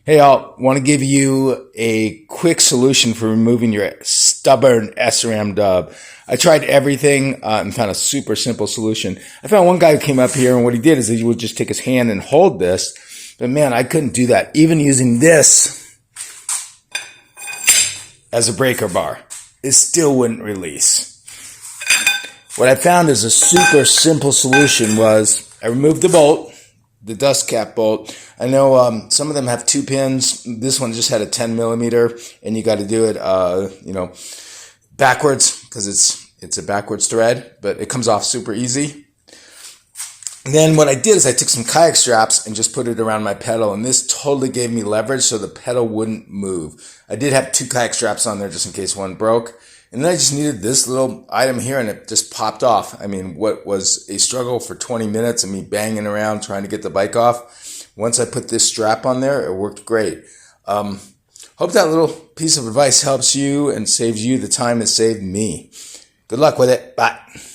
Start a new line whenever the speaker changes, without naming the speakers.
Hey, I want to give you a quick solution for removing your stubborn SRAM dub. I tried everything and found a super simple solution. I found one guy who came up here, and what he did is he would just take his hand and hold this. But man, I couldn't do that. Even using this as a breaker bar, it still wouldn't release. What I found is a super simple solution was I removed the bolt, the dust cap bolt. I know some of them have 2 pins. This one just had a 10 millimeter, and you got to do it, backwards because it's a backwards thread, but it comes off super easy. And then what I did is I took some kayak straps and just put it around my pedal, and this totally gave me leverage so the pedal wouldn't move. I did have 2 kayak straps on there just in case one broke. And then I just needed this little item here, and it just popped off. I mean, what was a struggle for 20 minutes of me banging around trying to get the bike off, once I put this strap on there, it worked great. Hope that little piece of advice helps you and saves you the time it saved me. Good luck with it. Bye.